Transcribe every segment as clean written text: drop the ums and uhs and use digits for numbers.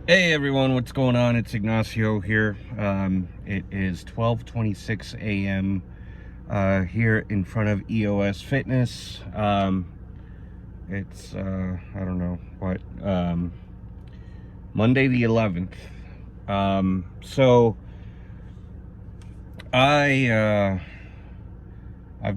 Hey everyone, what's going on? It's Ignacio here. It is 12:26 a.m. Here in front of EOS Fitness. It's I don't know what, Monday the 11th. So I've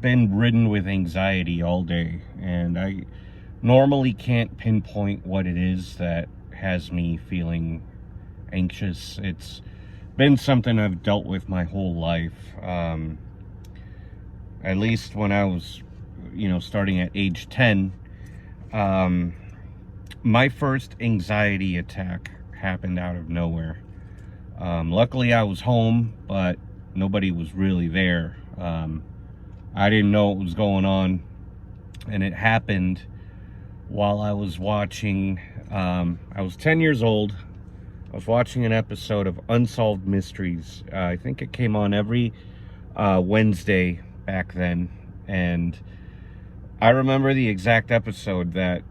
been ridden with anxiety all day, and I normally can't pinpoint what it is that has me feeling anxious. It's been something I've dealt with my whole life. At least when I was, starting at age 10. My first anxiety attack happened out of nowhere. Luckily, I was home, but nobody was really there. I didn't know what was going on, and it happened while I was watching. I was 10 years old. I was watching an episode of Unsolved Mysteries. I think it came on every Wednesday back then, and I remember the exact episode that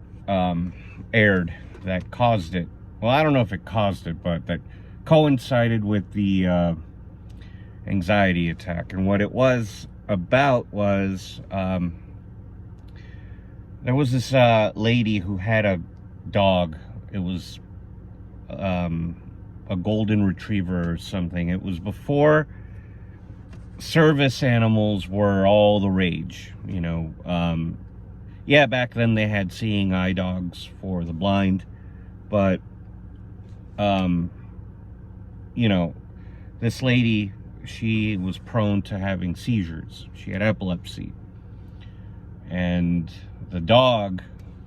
aired that caused it. Well, I don't know if it caused it, but that coincided with the anxiety attack. And what it was about was there was this lady who had a dog. It was a golden retriever or something. It was before service animals were all the rage, yeah, back then they had seeing eye dogs for the blind, but this lady, she was prone to having seizures. She had epilepsy, and the dog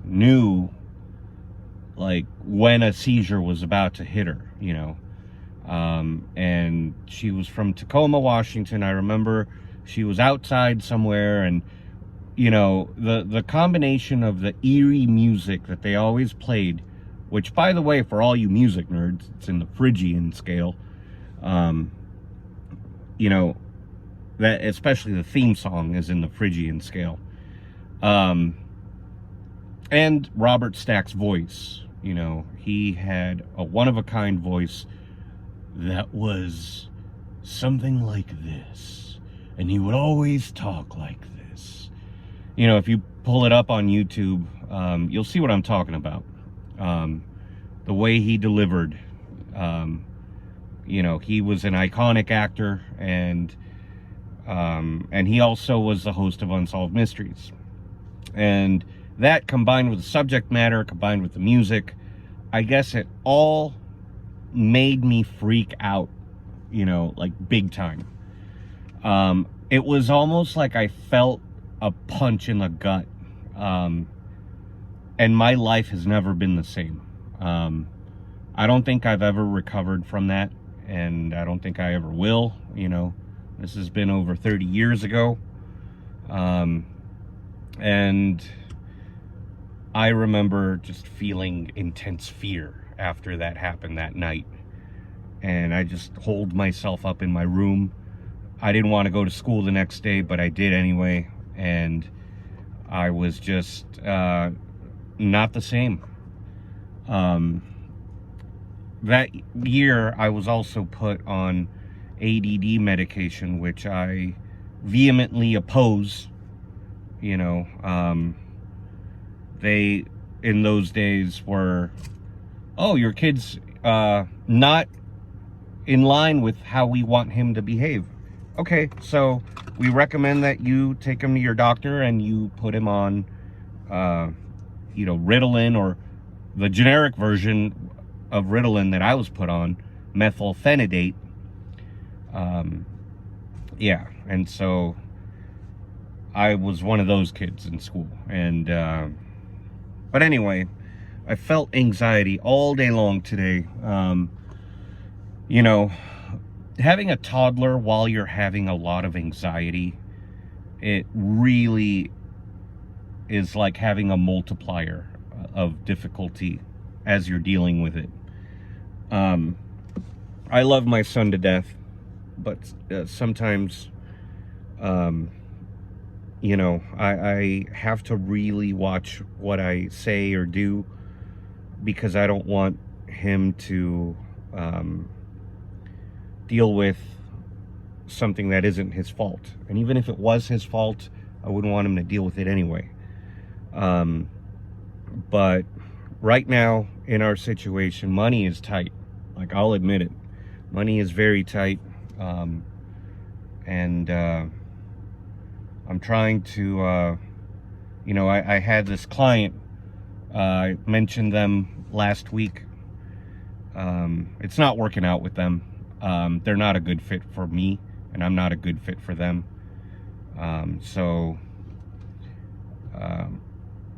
knew, like, when a seizure was about to hit her, and she was from Tacoma, Washington. I remember she was outside somewhere, and the combination of the eerie music that they always played, which, by the way, for all you music nerds, it's in the Phrygian scale. That, especially the theme song, is in the Phrygian scale. And Robert Stack's voice, he had a one-of-a-kind voice that was something like this, and he would always talk like this. If you pull it up on YouTube, you'll see what I'm talking about. The way he delivered, he was an iconic actor, and he also was the host of Unsolved Mysteries. And that, combined with the subject matter, combined with the music, I guess it all made me freak out, like big time. It was almost like I felt a punch in the gut. And my life has never been the same. I don't think I've ever recovered from that, and I don't think I ever will. This has been over 30 years ago. And I remember just feeling intense fear after that happened that night. And I just holed myself up in my room. I didn't want to go to school the next day, but I did anyway. And I was just not the same. That year, I was also put on ADD medication, which I vehemently oppose. They, in those days, were, oh, your kid's not in line with how we want him to behave. Okay, so we recommend that you take him to your doctor and you put him on, Ritalin, or the generic version of Ritalin that I was put on, methylphenidate. Yeah, and so I was one of those kids in school. And but anyway, I felt anxiety all day long today. Having a toddler while you're having a lot of anxiety, it really is like having a multiplier of difficulty as you're dealing with it. I love my son to death, but sometimes, I have to really watch what I say or do, because I don't want him to deal with something that isn't his fault. And even if it was his fault, I wouldn't want him to deal with it anyway. But right now in our situation, money is tight. Like, I'll admit it. Money is very tight. And I'm trying to, I had this client, I mentioned them last week. It's not working out with them. They're not a good fit for me, and I'm not a good fit for them. So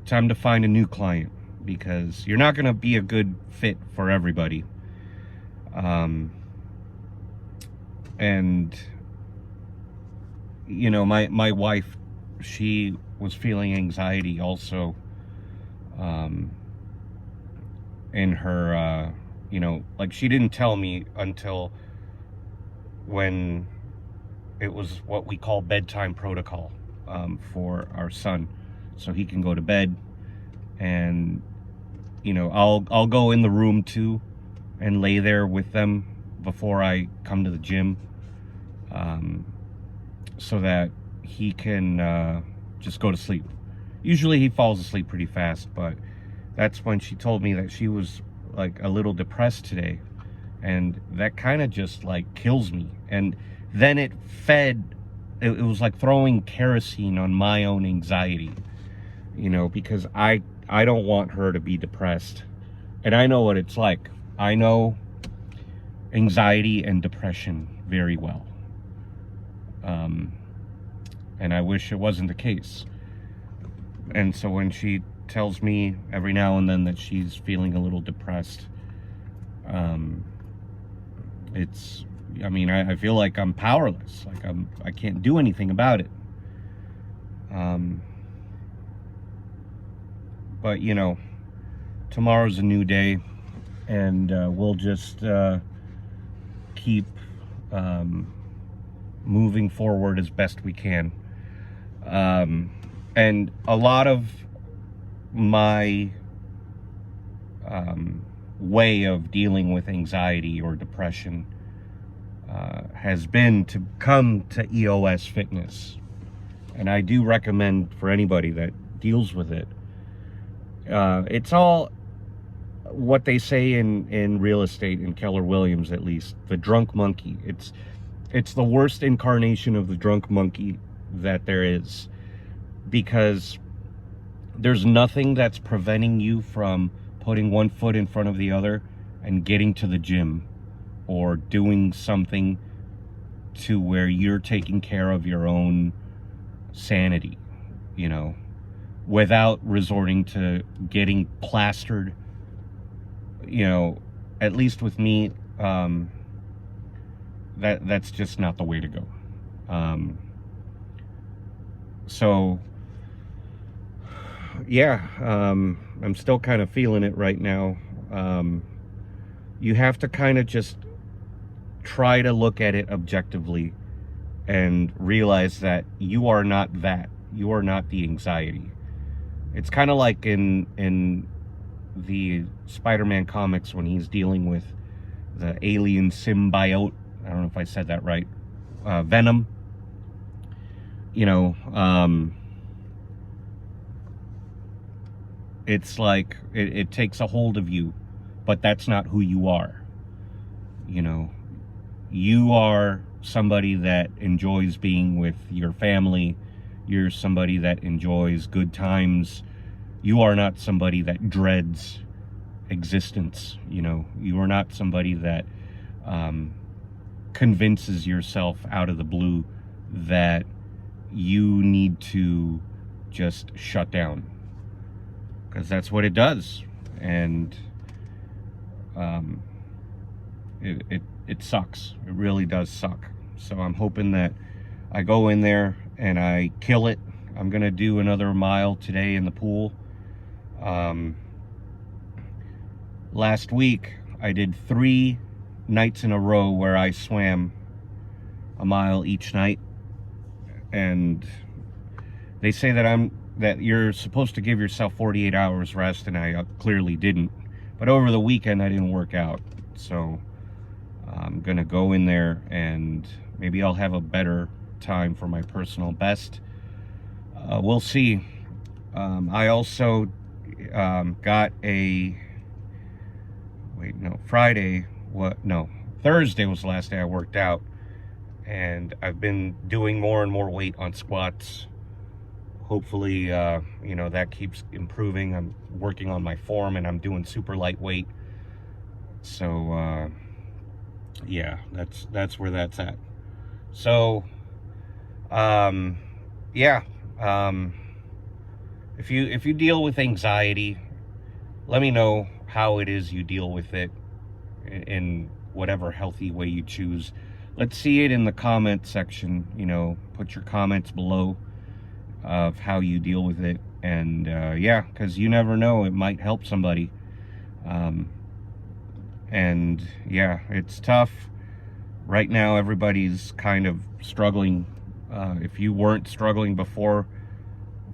time to find a new client, because you're not going to be a good fit for everybody. And my wife, she was feeling anxiety also, in her, like, she didn't tell me until when it was what we call bedtime protocol, for our son, so he can go to bed. And I'll go in the room too and lay there with them before I come to the gym, so that he can just go to sleep. Usually he falls asleep pretty fast, but that's when she told me that she was like a little depressed today, and that kind of just like kills me. And then it was like throwing kerosene on my own anxiety, because I don't want her to be depressed. And I know what it's like. I know anxiety and depression very well. And I wish it wasn't the case. And so when she tells me every now and then that she's feeling a little depressed, I feel like I'm powerless. Like I can't do anything about it. But tomorrow's a new day, and we'll just keep moving forward as best we can. And a lot of my way of dealing with anxiety or depression has been to come to EOS Fitness. And I do recommend for anybody that deals with it. It's all what they say in real estate, in Keller Williams at least, the drunk monkey. It's the worst incarnation of the drunk monkey that there is, because there's nothing that's preventing you from putting one foot in front of the other and getting to the gym, or doing something to where you're taking care of your own sanity, without resorting to getting plastered. At least with me, that's just not the way to go. So yeah, I'm still kind of feeling it right now. You have to kind of just try to look at it objectively and realize that you are not that. You are not the anxiety. It's kind of like in the Spider-Man comics when he's dealing with the alien symbiote. I don't know if I said that right. Venom. It's like it takes a hold of you, but that's not who you are. You are somebody that enjoys being with your family. You're somebody that enjoys good times. You are not somebody that dreads existence. You are not somebody that convinces yourself out of the blue that you need to just shut down, because that's what it does. And it sucks. It really does suck. So I'm hoping that I go in there and I kill it. I'm gonna do another mile today in the pool. Last week I did 3 nights in a row where I swam a mile each night, and they say that you're supposed to give yourself 48 hours rest, and I clearly didn't. But over the weekend, I didn't work out. So I'm going to go in there and maybe I'll have a better time for my personal best. We'll see. I also got a... Thursday was the last day I worked out. And I've been doing more and more weight on squats. Hopefully, that keeps improving. I'm working on my form and I'm doing super lightweight. So, yeah, that's where that's at. So, if you deal with anxiety, let me know how it is you deal with it in whatever healthy way you choose. Let's see it in the comment section. Put your comments below of how you deal with it. And because you never know, it might help somebody. And yeah, it's tough right now. Everybody's kind of struggling. If you weren't struggling before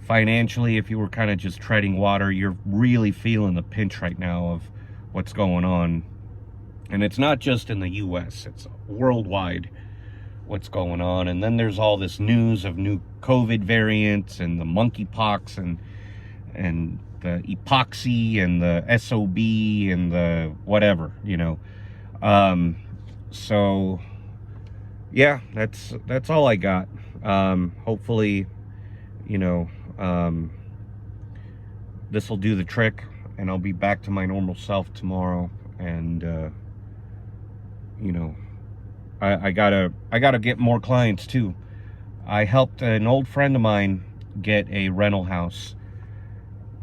financially, if you were kind of just treading water, you're really feeling the pinch right now of what's going on. And it's not just in the US, it's worldwide what's going on. And then there's all this news of new COVID variants and the monkeypox and the epoxy and the SOB and the whatever, So yeah, that's all I got. Hopefully, this will do the trick and I'll be back to my normal self tomorrow. And I gotta get more clients too. I helped an old friend of mine get a rental house,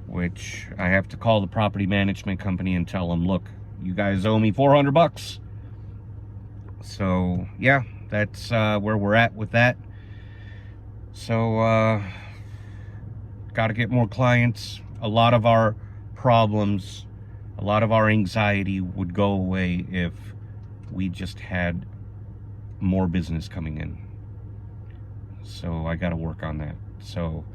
which I have to call the property management company and tell them, look, you guys owe me $400. So yeah, that's where we're at with that. So gotta get more clients. A lot of our problems, a lot of our anxiety would go away if we just had more business coming in. So I got to work on that. So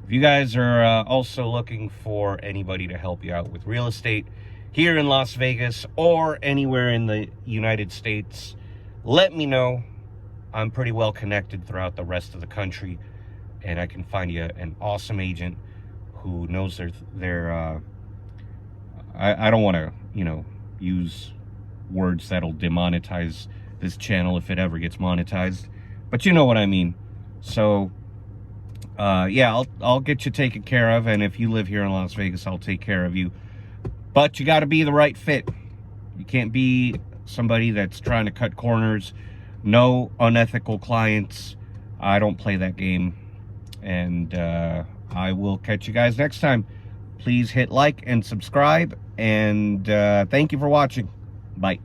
if you guys are also looking for anybody to help you out with real estate here in Las Vegas or anywhere in the United States, let me know. I'm pretty well connected throughout the rest of the country, and I can find you an awesome agent who knows their I don't want to use words that'll demonetize this channel if it ever gets monetized, but you know what I mean. So yeah, I'll get you taken care of, and if you live here in Las Vegas, I'll take care of you. But you got to be the right fit. You can't be somebody that's trying to cut corners. No unethical clients. I don't play that game. And I will catch you guys next time. Please hit like and subscribe, and thank you for watching. Bye.